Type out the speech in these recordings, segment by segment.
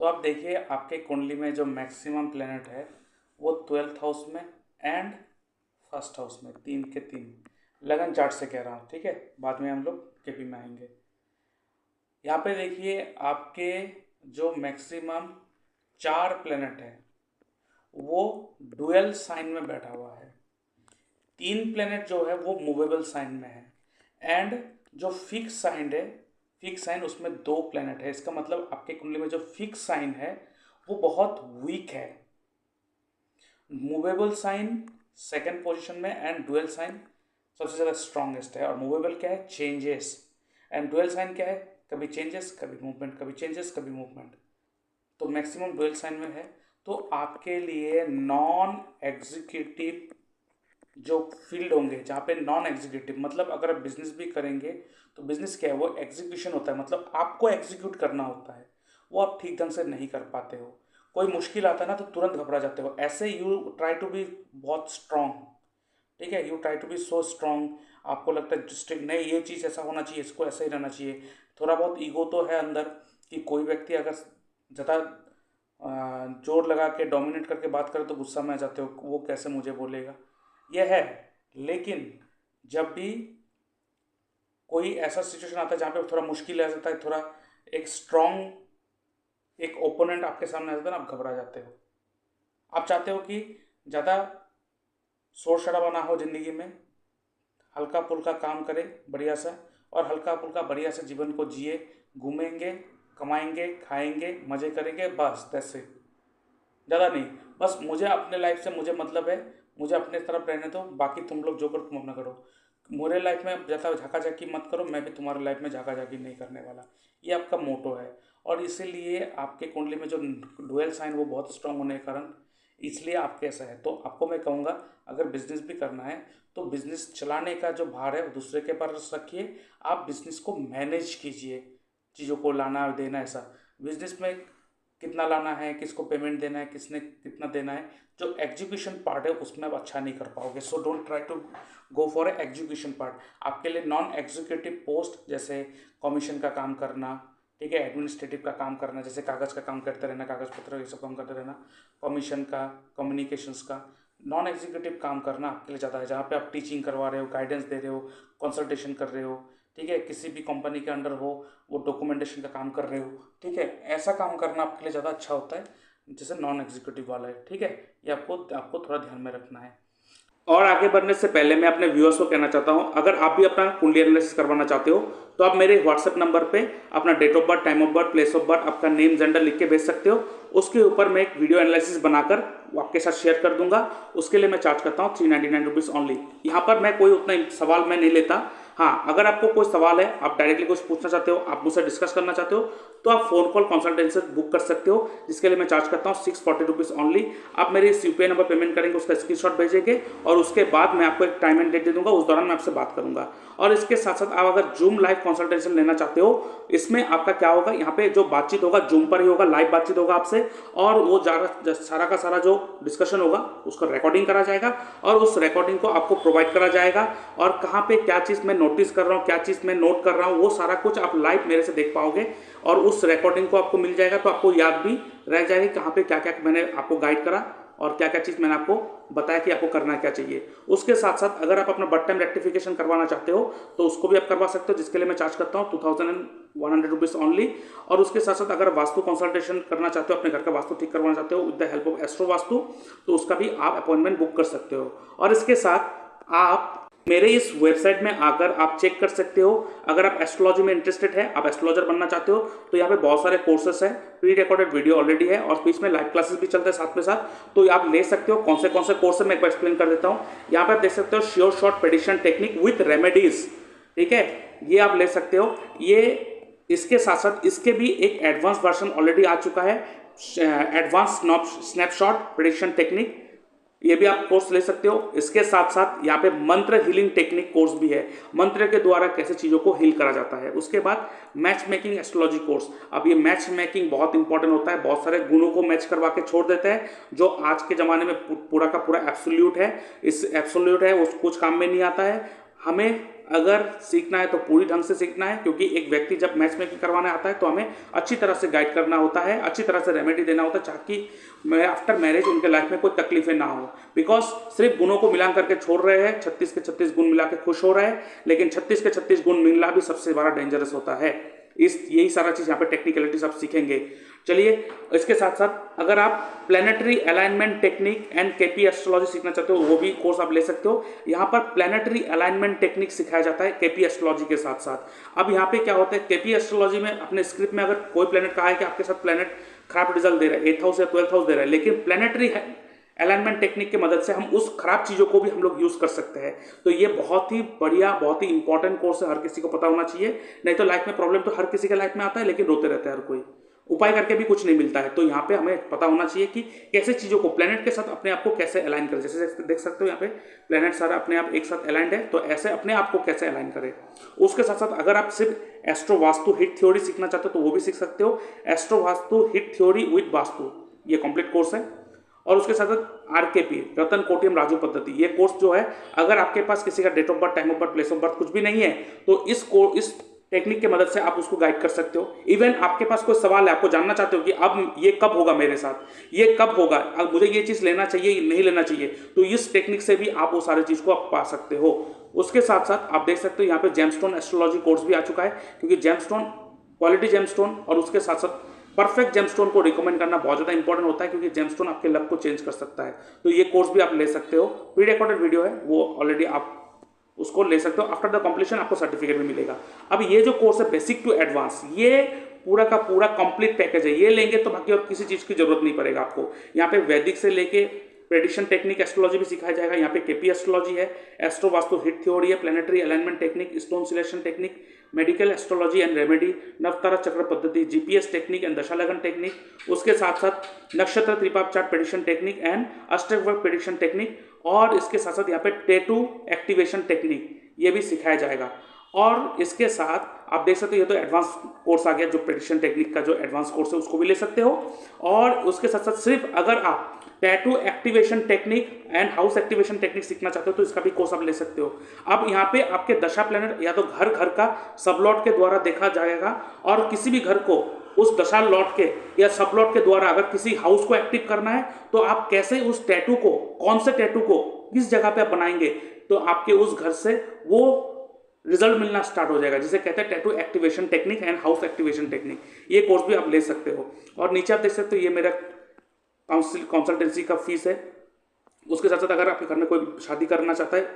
तो आप देखिए आपके कुंडली में जो मैक्सिमम प्लेनेट है वो 12th हाउस में एंड फर्स्ट हाउस में, 3 के 3 लगन चार्ट से कह रहा हूँ, ठीक है। बाद में हम लोग केपी में आएंगे। यहाँ पे देखिए आपके जो मैक्सिमम 4 प्लेनेट है वो डुअल साइन में बैठा हुआ है। 3 प्लेनेट जो है वो मूवेबल साइन में है एंड जो फिक्स साइन है, फिक्स साइन उसमें 2 प्लेनेट है। इसका मतलब आपके कुंडली में जो फिक्स साइन है वो बहुत वीक है। मूवेबल साइन सेकंड पोजीशन में एंड डुअल साइन सबसे ज़्यादा स्ट्रॉन्गेस्ट है। और मूवेबल क्या है? चेंजेस। एंड डुअल साइन क्या है? कभी चेंजेस कभी मूवमेंट, कभी चेंजेस कभी मूवमेंट। तो मैक्सिमम डुअल साइन में है। तो आपके लिए नॉन एग्जीक्यूटिव जो फील्ड होंगे, जहाँ पे नॉन एग्जीक्यूटिव मतलब अगर आप बिजनेस भी करेंगे तो बिजनेस क्या है? वो एग्जीक्यूशन होता है, मतलब आपको एग्जीक्यूट करना होता है, वो आप ठीक ढंग से नहीं कर पाते हो। कोई मुश्किल आता है ना तो तुरंत घबरा जाते हो। ऐसे यू ट्राई टू बी बहुत स्ट्रांग, ठीक है, you try to be so strong. आपको लगता है डिस्ट्रिक्ट नहीं, ये चीज़ ऐसा होना चाहिए, इसको ऐसा ही रहना चाहिए। थोड़ा बहुत ईगो तो है अंदर कि कोई व्यक्ति अगर ज़्यादा जोर लगा के डोमिनेट करके बात करे तो गुस्सा में आ जाते हो, वो कैसे मुझे बोलेगा, यह है। लेकिन जब भी कोई ऐसा सिचुएशन आता है जहाँ पे थोड़ा मुश्किल आ जाता है, थोड़ा एक स्ट्रॉन्ग एक ओपोनेंट आपके सामने आ जाता है ना, आप घबरा जाते हो। आप चाहते हो कि ज़्यादा शोर शराबा ना हो ज़िंदगी में, हल्का फुल्का काम करें बढ़िया सा, और हल्का फुल्का बढ़िया से जीवन को जिए, घूमेंगे, कमाएंगे, खाएंगे, मज़े करेंगे, बस दैट्स इट। ज़्यादा नहीं, बस मुझे अपने लाइफ से मुझे मतलब है, मुझे अपने तरफ रहने दो, बाकी तुम लोग जो करो तुम अपना करो। मेरे लाइफ में ज़्यादा झाका झाकी मत करो, मैं भी तुम्हारे लाइफ में झाका झाकी नहीं करने वाला। ये आपका मोटो है। और इसीलिए आपके कुंडली में जो डुअल साइन वो बहुत स्ट्रांग होने के कारण इसलिए आपके ऐसा है। तो आपको मैं कहूँगा अगर बिजनेस भी करना है तो बिजनेस चलाने का जो भार है वो दूसरे के पास रखिए। आप बिजनेस को मैनेज कीजिए, चीज़ों को लाना देना। ऐसा बिजनेस में कितना लाना है, किसको पेमेंट देना है, किसने कितना देना है, जो एग्जीक्यूशन पार्ट है उसमें आप अच्छा नहीं कर पाओगे। So don't try to go for a execution part. आपके लिए नॉन एग्जीक्यूटिव पोस्ट जैसे कमीशन का काम करना, ठीक है, एडमिनिस्ट्रेटिव का काम करना, जैसे कागज़ का काम करते रहना, कागज़ पत्र ये सब काम करते रहना, कमीशन का, कम्युनिकेशंस का, नॉन एग्जीक्यूटिव काम करना आपके लिए ज़्यादा है। जहाँ पे आप टीचिंग करवा रहे हो, गाइडेंस दे रहे हो, कंसल्टेशन कर रहे हो, ठीक है, किसी भी कंपनी के अंडर हो, वो डॉक्यूमेंटेशन का काम कर रहे हो, ठीक है, ऐसा काम करना आपके लिए ज़्यादा अच्छा होता है जैसे नॉन एग्जीक्यूटिव वाला है, ठीक है। ये आपको आपको थोड़ा ध्यान में रखना है। और आगे बढ़ने से पहले मैं अपने व्यूअर्स को कहना चाहता हूं, अगर आप भी अपना कुंडली एनालिसिस करवाना चाहते हो तो आप मेरे व्हाट्सएप नंबर पे अपना date of birth, time of birth, place of birth, आपका नेम, जेंडर लिख के भेज सकते हो। उसके ऊपर मैं एक वीडियो एनालिसिस बनाकर आपके साथ शेयर कर दूंगा। उसके लिए मैं चार्ज करता हूँ 399 रुपीज़ ओनली। यहाँ पर मैं कोई उतना सवाल मैं नहीं लेता। हाँ, अगर आपको कोई सवाल है, आप डायरेक्टली कुछ पूछना चाहते हो, आप मुझसे डिस्कस करना चाहते हो, तो आप फोन कॉल कंसल्टेंसी बुक कर सकते हो, जिसके लिए मैं चार्ज करता हूँ 640 रुपीज़ ओनली। आप मेरे इस यूपीआई नंबर पेमेंट करेंगे, उसका स्क्रीनशॉट भेजेंगे और उसके बाद मैं आपको एक टाइम एंड डेट दे दूंगा, उस दौरान मैं आपसे बात करूंगा। और इसके साथ साथ आप अगर जूम लाइव कंसल्टेशन लेना चाहते हो, इसमें आपका क्या होगा, यहाँ पे जो बातचीत होगा जूम पर ही होगा, लाइव बातचीत होगा आपसे, और वो सारा का सारा जो डिस्कशन होगा उसका रिकॉर्डिंग करा जाएगा और उस रिकॉर्डिंग को आपको प्रोवाइड करा जाएगा। और कहाँ पे क्या चीज़ मैं नोटिस कर रहा हूँ, क्या चीज़ मैं नोट कर रहा हूँ, वो सारा कुछ आप लाइव मेरे से देख पाओगे और उस रिकॉर्डिंग को आपको मिल जाएगा। तो आपको याद भी रह जाएगी कहाँ पे क्या क्या मैंने आपको गाइड करा और क्या क्या चीज़ मैंने आपको बताया कि आपको करना क्या चाहिए। उसके साथ साथ अगर आप अपना बर्थ टाइम रेक्टिफिकेशन करवाना चाहते हो तो उसको भी आप करवा सकते हो, जिसके लिए मैं चार्ज करता हूँ 2100 रुपीज़ ओनली। और उसके साथ साथ अगर वास्तु कंसल्टेशन करना चाहते हो, अपने घर का वास्तु ठीक करवाना चाहते हो with the help of astro vastu, तो उसका भी आप अपॉइंटमेंट बुक कर सकते हो। और इसके साथ आप मेरे इस वेबसाइट में आकर आप चेक कर सकते हो। अगर आप एस्ट्रोलॉजी में इंटरेस्टेड है, आप एस्ट्रोलॉजर बनना चाहते हो, तो यहाँ पे बहुत सारे कोर्सेस हैं, प्री रिकॉर्डेड वीडियो ऑलरेडी है और बीच में लाइव क्लासेस भी चलते हैं साथ में साथ, तो आप ले सकते हो। कौन से कोर्स है मैं एक बार एक्सप्लेन कर देता हूँ। यहाँ पे आप देख सकते हो sure short prediction technique with remedies, ठीक है, ये आप ले सकते हो। ये इसके साथ साथ इसके भी एक एडवांस वर्जन ऑलरेडी आ चुका है, एडवांस स्नैपशॉट प्रेडिक्शन टेक्निक, ये भी आप कोर्स ले सकते हो। इसके साथ साथ यहाँ पे मंत्र हीलिंग टेक्निक कोर्स भी है, मंत्र के द्वारा कैसे चीज़ों को हील करा जाता है। उसके बाद मैच मेकिंग एस्ट्रोलॉजी कोर्स। अब ये मैच मेकिंग बहुत इंपॉर्टेंट होता है, बहुत सारे गुणों को मैच करवा के छोड़ देते हैं, जो आज के ज़माने में पूरा का पूरा एब्सोल्यूट है। इस एब्सोल्यूट है वो कुछ काम में नहीं आता है। हमें अगर सीखना है तो पूरी ढंग से सीखना है, क्योंकि एक व्यक्ति जब मैच मेकिंग करवाने आता है तो हमें अच्छी तरह से गाइड करना होता है, अच्छी तरह से रेमेडी देना होता है, ताकि आफ्टर मैरिज उनके लाइफ में कोई तकलीफें ना हो। बिकॉज सिर्फ गुणों को मिला करके छोड़ रहे हैं, 36 के 36 गुण मिला के खुश हो रहे हैं, लेकिन 36 के 36 गुण मिलना भी सबसे बड़ा डेंजरस होता है। यही सारा चीज यहाँ पे टेक्निकलिटीज आप सीखेंगे। चलिए, इसके साथ साथ अगर आप planetary alignment technique and KP astrology सीखना चाहते हो, वो भी कोर्स आप ले सकते हो। यहाँ पर प्लैनेटरी अलाइनमेंट टेक्निक सिखाया जाता है केपी एस्ट्रोलॉजी के साथ साथ। अब यहाँ पे क्या होता है, केपी एस्ट्रोलॉजी में अपने स्क्रिप्ट में अगर कोई प्लैनेट कहा है कि आपके साथ प्लैनेट खराब रिजल्ट दे रहा है, 8th हाउस या 12th हाउस दे रहा है, लेकिन प्लैनेटरी अलाइनमेंट टेक्निक की मदद से हम उस खराब चीजों को भी हम लोग यूज कर सकते हैं। तो ये बहुत ही बढ़िया, बहुत ही इंपॉर्टेंट कोर्स है, हर किसी को पता होना चाहिए। नहीं तो लाइफ में प्रॉब्लम तो हर किसी के लाइफ में आता है, लेकिन रोते रहते हैं हर कोई, उपाय करके भी कुछ नहीं मिलता है। तो यहाँ पे हमें पता होना चाहिए कि कैसे चीजों को प्लेनेट के साथ अपने आप को कैसे अलाइन करें। जैसे देख सकते हो यहाँ पे प्लेनेट सारा अपने आप एक साथ अलाइंड है, तो ऐसे अपने आप को कैसे अलाइन करें। उसके साथ साथ अगर आप सिर्फ एस्ट्रो वास्तु हिट थ्योरी सीखना चाहते हो तो वो भी सीख सकते हो। Astro vastu hit theory with vastu, ये कंप्लीट कोर्स है। और उसके साथ साथ आरकेपी, रतन कोटियम राजू पद्धति, ये कोर्स जो है, अगर आपके पास किसी का date of birth, time of birth, place of birth कुछ भी नहीं है तो इस टेक्निक की मदद से आप उसको गाइड कर सकते हो। इवन आपके पास कोई सवाल है, आपको जानना चाहते हो कि अब ये कब होगा मेरे साथ, ये कब होगा, अब मुझे ये चीज़ लेना चाहिए नहीं लेना चाहिए, तो इस टेक्निक से भी आप वो सारी चीज़ को आप पा सकते हो। उसके साथ साथ आप देख सकते हो यहाँ पे जेमस्टोन एस्ट्रोलॉजी कोर्स भी आ चुका है, क्योंकि जेमस्टोन, क्वालिटी जेमस्टोन और उसके साथ साथ परफेक्ट जेमस्टोन को रिकमेंड करना बहुत ज़्यादा इंपॉर्टेंट होता है, क्योंकि जेमस्टोन आपके लक को चेंज कर सकता है। तो ये कोर्स भी आप ले सकते हो, प्री रिकॉर्डेड वीडियो है, वो ऑलरेडी आप उसको ले सकते हो। आफ्टर द कंप्लीशन आपको सर्टिफिकेट भी मिलेगा। अब ये जो कोर्स है बेसिक टू एडवांस, ये पूरा का पूरा कंप्लीट पैकेज है, ये लेंगे तो बाकी और किसी चीज़ की जरूरत नहीं पड़ेगा आपको। यहाँ पे वैदिक से लेके प्रेडिक्शन टेक्निक एस्ट्रोलॉजी भी सिखाया जाएगा। यहाँ पे केपी एस्ट्रोलॉजी है, एस्ट्रो वास्तु हिट थ्योरी है, planetary alignment technique, stone selection technique, medical astrology and remedy, नवतारा चक्र पद्धति, जीपीएस टेक्निक एंड दशालगन टेक्निक, उसके साथ साथ नक्षत्र त्रिपाप चार्ट प्रेडिक्शन टेक्निक एंड अष्टवर्ग प्रेडिक्शन टेक्निक, और इसके साथ साथ यहाँ पे टैटू एक्टिवेशन टेक्निक, ये भी सिखाया जाएगा। और इसके साथ आप देख सकते हो, ये तो एडवांस कोर्स आ गया, जो प्रेडिक्शन टेक्निक का जो एडवांस कोर्स है उसको भी ले सकते हो। और उसके साथ साथ सिर्फ अगर आप tattoo activation technique and house activation technique सीखना चाहते हो तो इसका भी कोर्स आप ले सकते हो। अब यहाँ पे आपके दशा प्लैनेट या तो घर घर का सबलॉट के द्वारा देखा जाएगा, और किसी भी घर को उस दशा लॉट के या सबलॉट के द्वारा अगर किसी हाउस को एक्टिव करना है तो आप कैसे उस टैटू को, कौन से टैटू को किस जगह पे आप बनाएंगे, तो आपके उस घर से वो रिजल्ट मिलना स्टार्ट हो जाएगा, जिसे कहते हैं tattoo activation technique and house activation technique. ये कोर्स भी आप ले सकते हो। और नीचे आप देख सकते हो, ये मेरा कंसल्टेंसी का फीस है। उसके साथ साथ अगर आपके घर में कोई शादी करना चाहता है,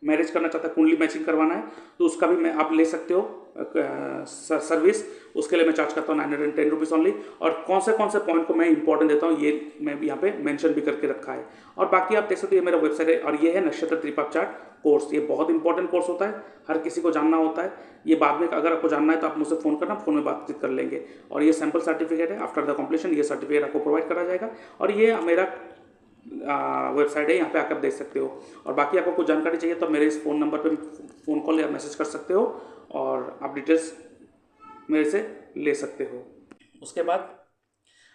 मैरिज करना चाहता है, कुंडली मैचिंग करवाना है, तो उसका भी मैं आप ले सकते हो सर्विस। उसके लिए मैं चार्ज करता हूँ 910 रुपीज़ ओनली। और कौन से पॉइंट को मैं इंपॉर्टेंट देता हूँ, ये मैं भी यहाँ पे मेंशन भी करके रखा है। और बाकी आप देख सकते हो, ये मेरा वेबसाइट है, और ये है नक्षत्र त्रिपाप चार्ट कोर्स। ये बहुत इंपॉर्टेंट कोर्स होता है, हर किसी को जानना होता है। ये बाद में अगर आपको जानना है तो आप मुझसे फ़ोन करना, फ़ोन में बातचीत कर लेंगे। और ये सैम्पल सर्टिफिकेट है, आफ्टर द कंप्लीशन ये सर्टिफिकेट आपको प्रोवाइड करा जाएगा। और ये मेरा वेबसाइट है, यहाँ पे आकर देख सकते हो। और बाकी आपको कुछ जानकारी चाहिए तो मेरे इस फ़ोन नंबर पे फ़ोन कॉल या मैसेज कर सकते हो, और आप डिटेल्स मेरे से ले सकते हो। उसके बाद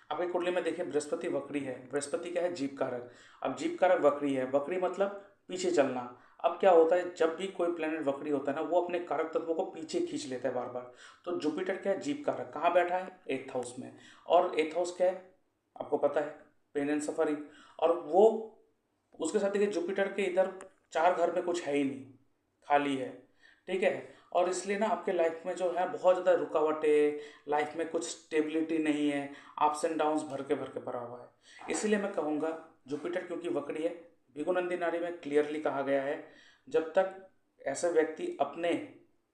आपकी कुंडली में देखिए बृहस्पति वक्री है। बृहस्पति क्या है, जीव कारक। अब जीव कारक वक्री है, वक्री मतलब पीछे चलना। अब क्या होता है, जब भी कोई प्लेनेट वक्री होता है ना, वो अपने कारक तत्वों को पीछे खींच लेता है बार बार। तो जुपिटर क्या है, जीव कारक, कहाँ बैठा है, 8th हाउस में। और 8th हाउस क्या है, आपको पता है, पेन एंड सफरिंग। और वो उसके साथ देखिए जुपिटर के इधर 4 घर में कुछ है ही नहीं, खाली है, ठीक है। और इसलिए ना आपके लाइफ में जो है बहुत ज़्यादा रुकावटें, लाइफ में कुछ स्टेबिलिटी नहीं है, अप्स एंड डाउन्स भर के भरा हुआ है। इसीलिए मैं कहूँगा, जुपिटर क्योंकि वक्री है, भृगुनंदी नाड़ी में क्लियरली कहा गया है, जब तक ऐसे व्यक्ति अपने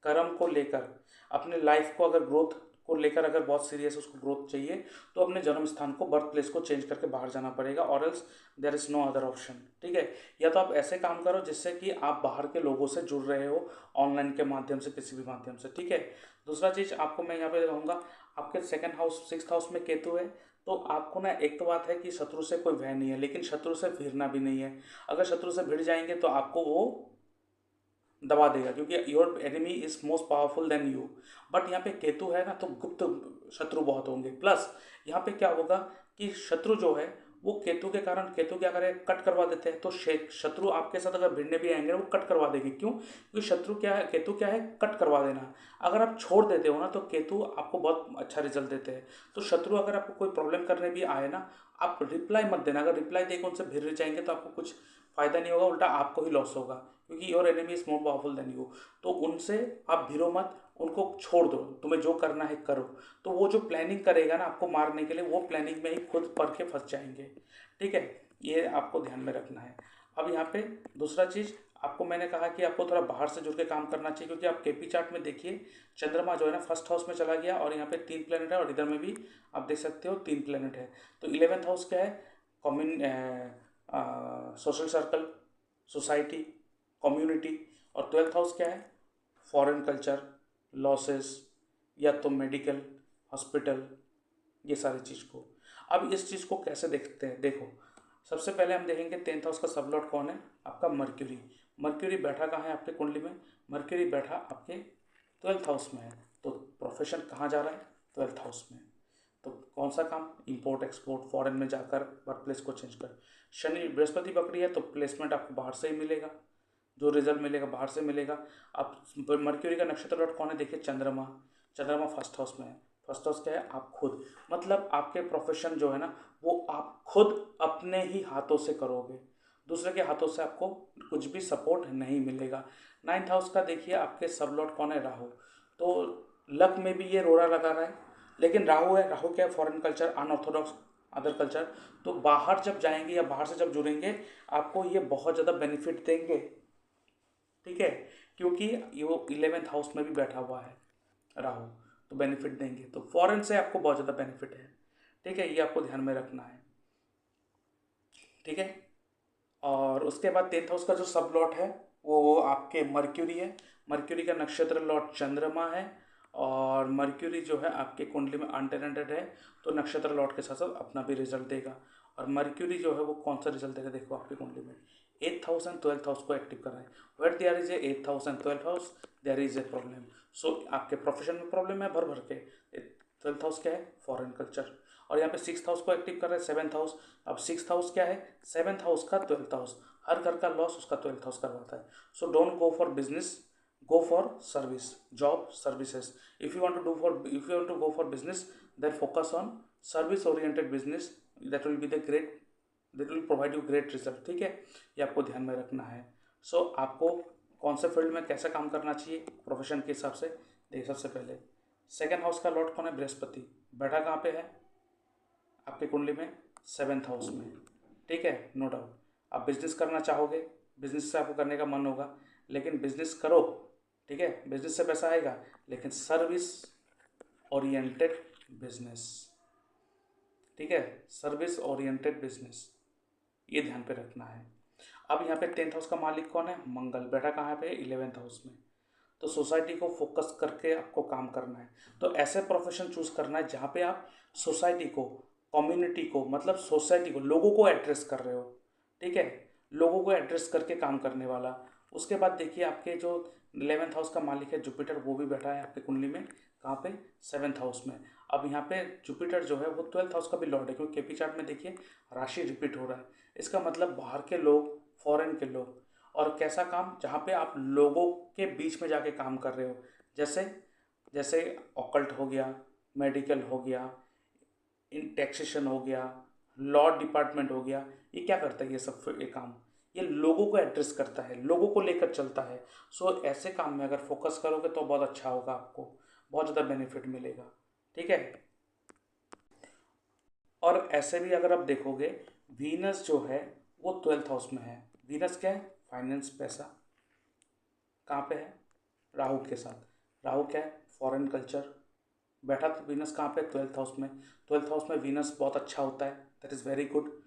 कर्म को लेकर, अपने लाइफ को अगर ग्रोथ को लेकर अगर बहुत सीरियस उसको ग्रोथ चाहिए, तो अपने जन्म स्थान को, बर्थ प्लेस को चेंज करके बाहर जाना पड़ेगा, और else there is no other option, ठीक है। या तो आप ऐसे काम करो जिससे कि आप बाहर के लोगों से जुड़ रहे हो, ऑनलाइन के माध्यम से, किसी भी माध्यम से, ठीक है। दूसरा चीज़ आपको मैं यहाँ पे कहूँगा, आपके 2nd हाउस 6th हाउस में केतु है, तो आपको ना एक तो बात है कि शत्रु से कोई भय नहीं है, लेकिन शत्रु से भिड़ना भी नहीं है। अगर शत्रु से भिड़ जाएंगे तो आपको वो दबा देगा, क्योंकि your enemy is most powerful than you. But यहाँ पे केतु है ना, तो गुप्त शत्रु बहुत होंगे। प्लस यहाँ पे क्या होगा कि शत्रु जो है वो केतु के कारण, केतु क्या करे, कट करवा देते हैं। तो शत्रु आपके साथ अगर भिड़ने भी आएंगे वो कट करवा देंगे। क्यों? क्योंकि शत्रु क्या है, केतु क्या है, कट करवा देना। अगर आप छोड़ देते हो ना तो केतु आपको बहुत अच्छा रिजल्ट देते हैं। तो शत्रु अगर आपको कोई प्रॉब्लम करने भी आए ना, आप रिप्लाई मत देना। अगर रिप्लाई देकर उनसे भिड़ जाएंगे तो आपको कुछ फायदा नहीं होगा, उल्टा आपको ही लॉस होगा, क्योंकि your enemy is more powerful than you. तो उनसे आप भिड़ो मत, उनको छोड़ दो, तुम्हें जो करना है करो। तो वो जो प्लानिंग करेगा ना आपको मारने के लिए, वो प्लानिंग में ही खुद पड़ के फंस जाएंगे। ठीक है, ये आपको ध्यान में रखना है। अब यहाँ पे दूसरा चीज़ आपको मैंने कहा कि आपको थोड़ा बाहर से जुड़ के काम करना चाहिए, क्योंकि आप केपी चार्ट में देखिए चंद्रमा जो है ना फर्स्ट हाउस में चला गया, और यहाँ पे 3 प्लेनेट है, और इधर में भी आप देख सकते हो 3 प्लेनेट है। तो 11th हाउस क्या है, commune social circle, society, community. और 12th हाउस क्या है, फॉरेन कल्चर, लॉसेस, या तो मेडिकल, हॉस्पिटल, ये सारी चीज़ को। अब इस चीज़ को कैसे देखते हैं, देखो सबसे पहले हम देखेंगे 10th हाउस का सब लॉर्ड कौन है, आपका मर्क्यूरी। मर्क्यूरी बैठा कहाँ है आपके कुंडली में, मर्क्यूरी बैठा आपके 12th हाउस में है। तो प्रोफेशन कहाँ जा रहा है, 12th हाउस में। तो कौन सा काम, इंपोर्ट एक्सपोर्ट, फॉरेन में जाकर वर्क प्लेस को चेंज कर। शनि बृहस्पति पकड़ी है तो प्लेसमेंट आपको बाहर से ही मिलेगा, जो रिजल्ट मिलेगा बाहर से मिलेगा। अब मर्क्यूरी का नक्षत्र लॉर्ड कौन है, देखिए चंद्रमा। चंद्रमा फर्स्ट हाउस में है। फर्स्ट हाउस क्या है, आप खुद, मतलब आपके प्रोफेशन जो है ना वो आप खुद अपने ही हाथों से करोगे, दूसरे के हाथों से आपको कुछ भी सपोर्ट नहीं मिलेगा। 9th हाउस का देखिए आपके सब लॉर्ड कौन है, राहु। तो लक में भी ये रोड़ा लगा रहा है, लेकिन राहु है, राहु क्या है, foreign culture, unorthodox other culture. तो बाहर जब जाएंगे या बाहर से जब जुड़ेंगे आपको ये बहुत ज़्यादा बेनिफिट देंगे। ठीक है, क्योंकि ये वो 11th हाउस में भी बैठा हुआ है राहु, तो बेनिफिट देंगे। तो फॉरेन से आपको बहुत ज़्यादा बेनिफिट है। ठीक है, ये आपको ध्यान में रखना है। ठीक है, और उसके बाद 10th हाउस का जो सब लॉट है वो आपके मर्क्यूरी है। मर्क्यूरी का नक्षत्र लॉट चंद्रमा है, और मर्क्यूरी जो है आपके कुंडली में अनटेनेंटेड है, तो नक्षत्र लॉट के साथ साथ अपना भी रिजल्ट देगा। और मर्क्यूरी जो है वो कौन सा रिजल्ट देगा, देखो आपकी कुंडली में 8th house and 12th house को एक्टिव कर रहा है। Where there is a 8th house and 12th house, there is a problem. So आपके प्रोफेशन में प्रॉब्लम है भर भर के। 12th हाउस क्या है, फॉरेन कल्चर। और यहाँ पे 6th हाउस को एक्टिव कर रहा है 7th हाउस। अब 6th हाउस क्या है, 7th हाउस का 12th हाउस। हर घर का लॉस उसका 12th हाउस करवाता है। So don't go for business, go for service, job, services. If you want to go for business, then focus on service oriented business. That will be the great, that will provide you great result. ठीक है, ये आपको ध्यान में रखना है। सो आपको कौन से फील्ड में कैसा काम करना चाहिए प्रोफेशन के हिसाब से, देखिए सबसे पहले 2nd हाउस का लॉर्ड कौन है, बृहस्पति। बैठा कहाँ पे है आपके कुंडली में, 7th हाउस में। ठीक है, नो डाउट आप बिजनेस करना चाहोगे, बिजनेस से आपको करने का मन होगा, लेकिन बिजनेस करो। ठीक है, बिजनेस से पैसा आएगा, लेकिन सर्विस ओरिएंटेड बिजनेस। ठीक है, सर्विस ओरिएंटेड बिजनेस, ये ध्यान पे रखना है। अब यहाँ पे 10th हाउस का मालिक कौन है, मंगल। बैठा कहाँ पे, 11th हाउस में। तो सोसाइटी को फोकस करके आपको काम करना है। तो ऐसे प्रोफेशन चूज करना है जहाँ पे आप सोसाइटी को, कम्युनिटी को, मतलब सोसाइटी को, लोगों को एड्रेस कर रहे हो। ठीक है, लोगों को एड्रेस करके काम करने वाला। उसके बाद देखिए आपके जो 11th हाउस का मालिक है जुपिटर, वो भी बैठा है आपके कुंडली में, कहाँ पे, 7th हाउस में। अब यहाँ पे जुपिटर जो है वो 12th हाउस का भी लॉर्ड है, क्योंकि केपी चार्ट में देखिए राशि रिपीट हो रहा है। इसका मतलब बाहर के लोग, फॉरेन के लोग, और कैसा काम, जहाँ पे आप लोगों के बीच में जाके काम कर रहे हो। जैसे जैसे ऑकल्ट हो गया, मेडिकल हो गया, इन टैक्सेशन हो गया, लॉ डिपार्टमेंट हो गया। ये क्या करता है, ये सब ये काम ये लोगों को एड्रेस करता है, लोगों को लेकर चलता है। सो ऐसे काम में अगर फोकस करोगे तो बहुत अच्छा होगा, आपको बहुत ज़्यादा बेनिफिट मिलेगा। ठीक है, और ऐसे भी अगर आप देखोगे वीनस जो है वो 12th हाउस में है। वीनस क्या है, फाइनेंस, पैसा। कहाँ पे है, राहु के साथ। राहु क्या है, फॉरेन कल्चर। बैठा तो वीनस कहाँ पे, 12th हाउस में। 12th हाउस में वीनस बहुत अच्छा होता है, दैट इज़ वेरी गुड।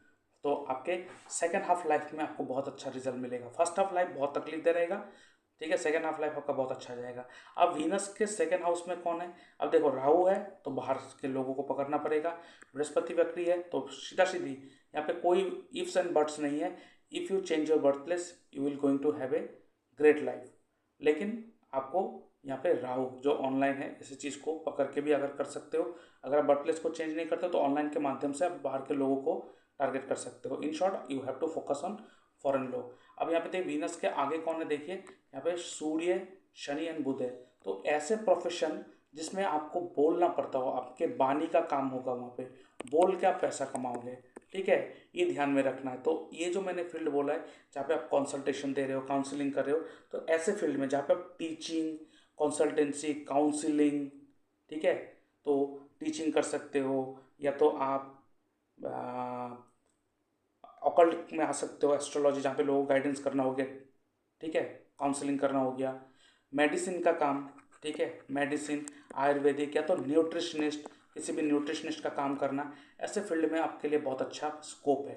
तो आपके 2nd हाफ लाइफ में आपको बहुत अच्छा रिजल्ट मिलेगा। 1st हाफ लाइफ बहुत तकलीफ दे रहेगा। ठीक है, 2nd हाफ लाइफ आपका बहुत अच्छा जाएगा। अब वीनस के 2nd हाउस में कौन है, अब देखो राहु है तो बाहर के लोगों को पकड़ना पड़ेगा। बृहस्पति वक्री है तो सीधा सीधी यहाँ पे कोई इफ्स एंड बट्स नहीं है। If you change your birth place you will going to have a great life. लेकिन आपको यहाँ पे राहु जो ऑनलाइन है, इसी चीज़ को पकड़ के भी अगर कर सकते हो, अगर आप बर्थ प्लेस को चेंज नहीं करते तो ऑनलाइन के माध्यम से आप बाहर के लोगों को टारगेट कर सकते हो। In short you have to focus on foreign लोग। अब यहाँ पे देखिए वीनस के आगे कौन है, देखिए यहाँ पे सूर्य, शनि एंड बुध है। तो ऐसे प्रोफेशन जिसमें आपको बोलना पड़ता हो, आपके बानी का काम होगा, वहाँ पे बोल के आप पैसा कमाओगे, ठीक है, ये ध्यान में रखना है। तो ये जो मैंने फील्ड बोला है जहाँ पे आप कंसल्टेशन दे रहे हो, काउंसलिंग कर रहे हो, तो ऐसे फील्ड में जहाँ पे आप टीचिंग, कंसल्टेंसी, काउंसलिंग, ठीक है, तो टीचिंग कर सकते हो, या तो आप ऑकल्ट में आ सकते हो, एस्ट्रोलॉजी जहाँ पे लोगों को गाइडेंस करना हो गया, ठीक है, काउंसलिंग करना हो गया, मेडिसिन का काम, ठीक है, मेडिसिन, आयुर्वेदिक, या तो न्यूट्रिशनिस्ट, किसी भी न्यूट्रिशनिस्ट का काम करना, ऐसे फील्ड में आपके लिए बहुत अच्छा स्कोप है,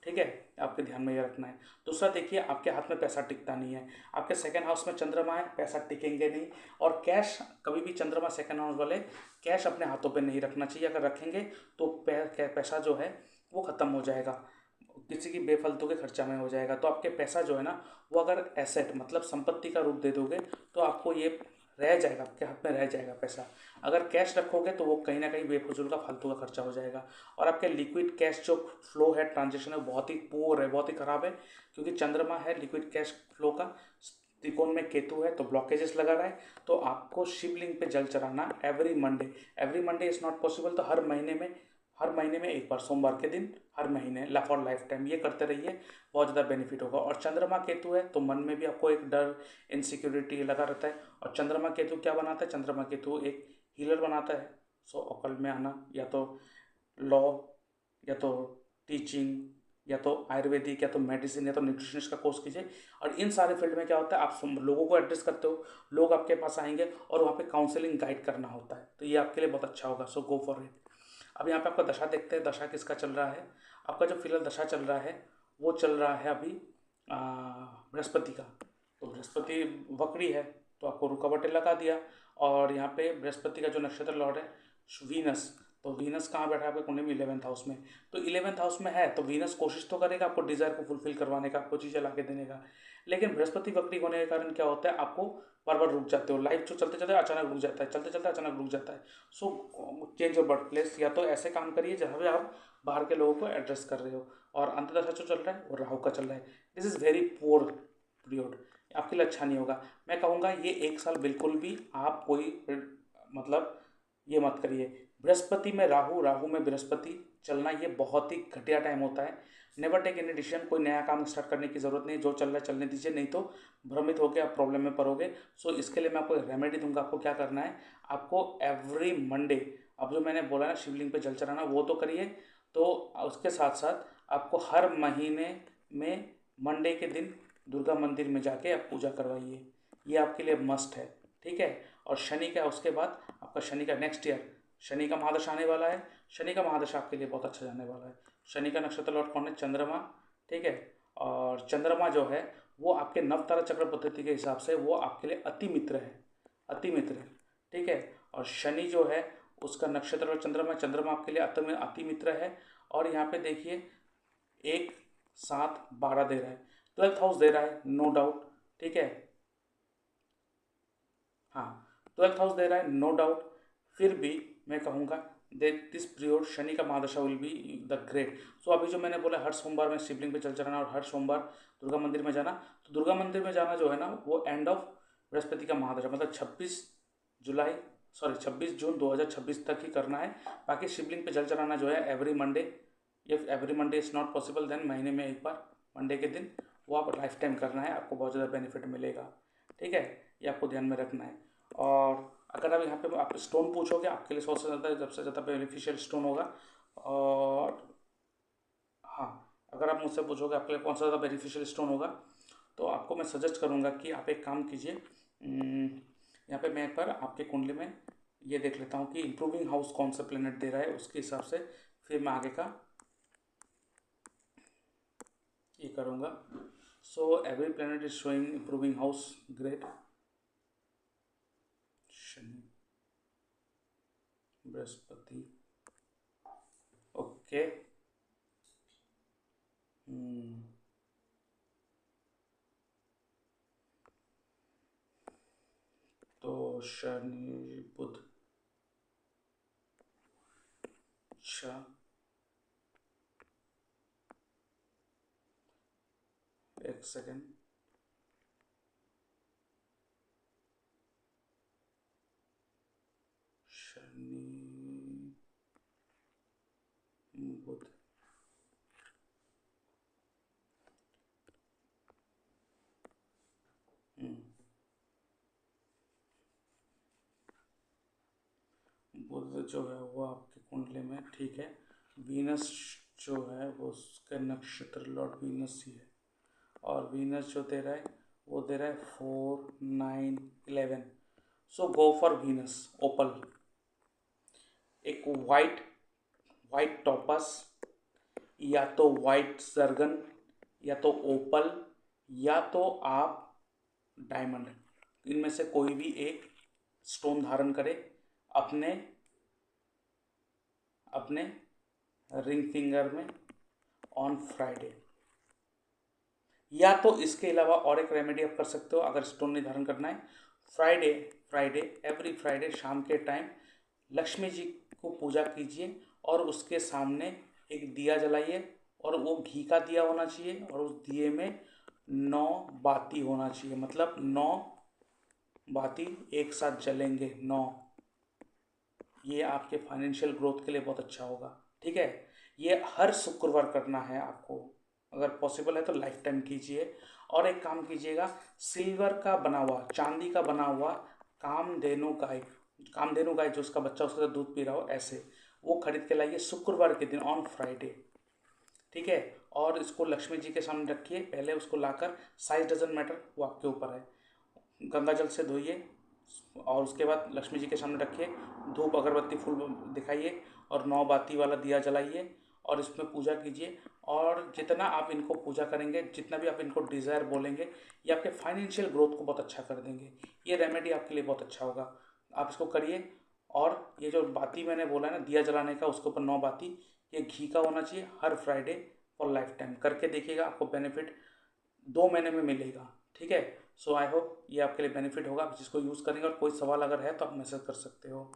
ठीक है, आपके ध्यान में ये रखना है। दूसरा देखिए आपके हाथ में पैसा टिकता नहीं है, आपके सेकंड हाउस में चंद्रमा है, पैसा टिकेंगे नहीं, और कैश कभी भी चंद्रमा सेकंड हाउस वाले कैश अपने हाथों पे नहीं रखना चाहिए, अगर रखेंगे तो पैसा जो है वो ख़त्म हो जाएगा, किसी की बेफालतू के खर्चा में हो जाएगा। तो आपके पैसा जो है ना वो अगर एसेट मतलब संपत्ति का रूप दे दोगे तो आपको ये रह जाएगा, आपके हाथ में रह जाएगा पैसा। अगर कैश रखोगे तो वो कहीं ना कहीं बेफजूल का फालतू का खर्चा हो जाएगा। और आपके लिक्विड कैश जो फ्लो है, ट्रांजेक्शन है, बहुत ही पुअर है, बहुत ही खराब है, क्योंकि चंद्रमा है लिक्विड कैश फ्लो का, त्रिकोण में केतु है तो ब्लॉकेजेस लगा रहा है। तो आपको शिवलिंग पे जल चढ़ाना every Monday is not possible, तो हर महीने में एक बार, सोमवार के दिन, हर महीने फॉर लाइफ टाइम ये करते रहिए, बहुत ज़्यादा बेनिफिट होगा। और चंद्रमा केतु है तो मन में भी आपको एक डर, इनसिक्योरिटी लगा रहता है। और चंद्रमा केतु क्या बनाता है, चंद्रमा केतु एक हीलर बनाता है। सो ऑकल्ट में आना, या तो लॉ, या तो टीचिंग, या तो आयुर्वेदिक, या तो मेडिसिन, या तो न्यूट्रिशनिस्ट का कोर्स कीजिए। और इन सारे फील्ड में क्या होता है, आप लोगों को एड्रेस करते हो, लोग आपके पास आएंगे और वहाँ पे काउंसलिंग गाइड करना होता है, तो ये आपके लिए बहुत अच्छा होगा। सो गो फॉर इट। अब यहाँ पे आपका दशा देखते हैं, दशा किसका चल रहा है। आपका जो फिलहाल दशा चल रहा है वो चल रहा है अभी बृहस्पति का। तो बृहस्पति वक्री है तो आपको रुकावटें लगा दिया। और यहाँ पे बृहस्पति का जो नक्षत्र लॉर्ड है वीनस, तो वीनस कहाँ बैठा है आपके कुंडली में, 11th हाउस में। तो 11th हाउस में है तो वीनस कोशिश तो करेगा आपको डिज़ायर को फुलफिल करवाने का, आपको चीज़ें ला के देने का। लेकिन बृहस्पति वक्री होने के कारण क्या होता है, आपको बार बार रुक जाते हो, लाइफ जो चलते चलते अचानक रुक जाता है, चलते चलते अचानक रुक जाता है। So change your birth place, या तो ऐसे काम करिए जहाँ पे आप बाहर के लोगों को एड्रेस कर रहे हो। और अंतदशा जो चल रहा है वो राहु का चल रहा है। This is very poor period, आपके लिए अच्छा नहीं होगा। मैं कहूँगा ये एक साल बिल्कुल भी आप कोई मतलब ये मत करिए। बृहस्पति में राहु, राहु में बृहस्पति चलना ये बहुत ही घटिया टाइम होता है। नेवर टेक एनी डिसीजन, कोई नया काम स्टार्ट करने की ज़रूरत नहीं, जो चल रहा है चलने दीजिए, नहीं तो भ्रमित होकर आप प्रॉब्लम में पड़ोगे। सो इसके लिए मैं आपको रेमेडी दूंगा। आपको क्या करना है, आपको एवरी मंडे, अब जो मैंने बोला ना शिवलिंग पे जल चढ़ाना, वो तो करिए। तो उसके साथ साथ आपको हर महीने में मंडे के दिन दुर्गा मंदिर में जाके आप पूजा करवाइए, ये आपके लिए मस्ट है, ठीक है। और शनि का उसके बाद आपका शनि का नेक्स्ट ईयर शनि का महादशा आने वाला है। शनि का महादशा आपके लिए बहुत अच्छा जाने वाला है। शनि का नक्षत्र लॉर्ड कौन है, चंद्रमा, ठीक है। और चंद्रमा जो है वो आपके नवतारा चक्र पद्धति के हिसाब से वो आपके लिए अति मित्र है, अति मित्र है, ठीक है। और शनि जो है उसका नक्षत्र और चंद्रमा, चंद्रमा आपके लिए अति मित्र है। और यहाँ पे देखिए 1 7 12 दे रहा है, 12th हाउस दे रहा है, नो डाउट, ठीक है, हाँ 12th हाउस दे रहा है नो डाउट। फिर भी मैं कहूँगा दिस पीरियड शनि का महादशा विल बी द ग्रेट। सो अभी जो मैंने बोला हर सोमवार में शिवलिंग पे जल चढ़ाना और हर सोमवार दुर्गा मंदिर में जाना, तो दुर्गा मंदिर में जाना जो है ना वो एंड ऑफ बृहस्पति का महादशा मतलब 26 जून 2026 तक ही करना है। बाकी शिवलिंग पे जल चढ़ाना जो है every Monday, if every Monday is not possible then महीने में एक बार मंडे के दिन, वो आप लाइफ टाइम करना है, आपको बहुत ज़्यादा बेनिफिट मिलेगा, ठीक है, ये आपको ध्यान में रखना है। और अगर आप यहाँ पे आप स्टोन पूछोगे आपके लिए सबसे ज़्यादा बेनिफिशियल स्टोन होगा। और हाँ, अगर आप मुझसे पूछोगे आपके लिए कौन सा ज़्यादा बेनिफिशियल स्टोन होगा, तो आपको मैं सजेस्ट करूँगा कि आप एक काम कीजिए। यहाँ पे मैं एक बार आपके कुंडली में ये देख लेता हूँ कि इम्प्रूविंग हाउस कौन सा प्लेनेट दे रहा है, उसके हिसाब से फिर मैं आगे का ये करूँगा। So every planet is showing improving house great. Shani, Brihaspati, okay. तो शनि बुध, अच्छा, एक सेकेंड। शनि, बुध, बुध जो है वो आपकी कुंडली में ठीक है। वीनस जो है वो उसका नक्षत्र लॉर्ड वीनस ही है, और वीनस जो दे रहा है वो दे रहा है 4, 9, 11। सो गो फॉर वीनस ओपल। एक वाइट वाइट टॉपस, या तो वाइट जर्गन, या तो ओपल, या तो आप डायमंड, इनमें से कोई भी एक स्टोन धारण करें अपने अपने रिंग फिंगर में ऑन फ्राइडे। या तो इसके अलावा और एक रेमेडी आप कर सकते हो, अगर स्टोन नहीं धारण करना है। फ्राइडे फ्राइडे एवरी फ्राइडे शाम के टाइम लक्ष्मी जी को पूजा कीजिए, और उसके सामने एक दिया जलाइए, और वो घी का दिया होना चाहिए, और उस दिए में 9 बाती होना चाहिए, मतलब 9 बाती एक साथ जलेंगे 9। ये आपके फाइनेंशियल ग्रोथ के लिए बहुत अच्छा होगा, ठीक है। ये हर शुक्रवार करना है आपको, अगर पॉसिबल है तो लाइफ टाइम कीजिए। और एक काम कीजिएगा, सिल्वर का बना हुआ, चांदी का बना हुआ कामधेनु गाय, कामधेनु गाय जो उसका बच्चा उसका दूध पी रहा हो ऐसे, वो खरीद के लाइए शुक्रवार के दिन ऑन फ्राइडे, ठीक है। और इसको लक्ष्मी जी के सामने रखिए, पहले उसको लाकर, साइज डजंट मैटर, वो आपके ऊपर है। गंगा जल से धोइए, और उसके बाद लक्ष्मी जी के सामने रखिए, धूप अगरबत्ती फूल दिखाइए, और 9 बाती वाला दिया जलाइए, और इसमें पूजा कीजिए। और जितना आप इनको पूजा करेंगे, जितना भी आप इनको डिज़ायर बोलेंगे, ये आपके फाइनेंशियल ग्रोथ को बहुत अच्छा कर देंगे। ये रेमेडी आपके लिए बहुत अच्छा होगा, आप इसको करिए। और ये जो बाती मैंने बोला है ना दिया जलाने का, उसके ऊपर 9 बाती, ये घी का होना चाहिए हर फ्राइडे फॉर लाइफ टाइम। करके देखिएगा, आपको बेनिफिट 2 महीने में मिलेगा, ठीक है। सो आई होप ये आपके लिए बेनिफिट होगा, आप जिसको यूज़ करेंगे। और कोई सवाल अगर है तो आप मैसेज कर सकते हो।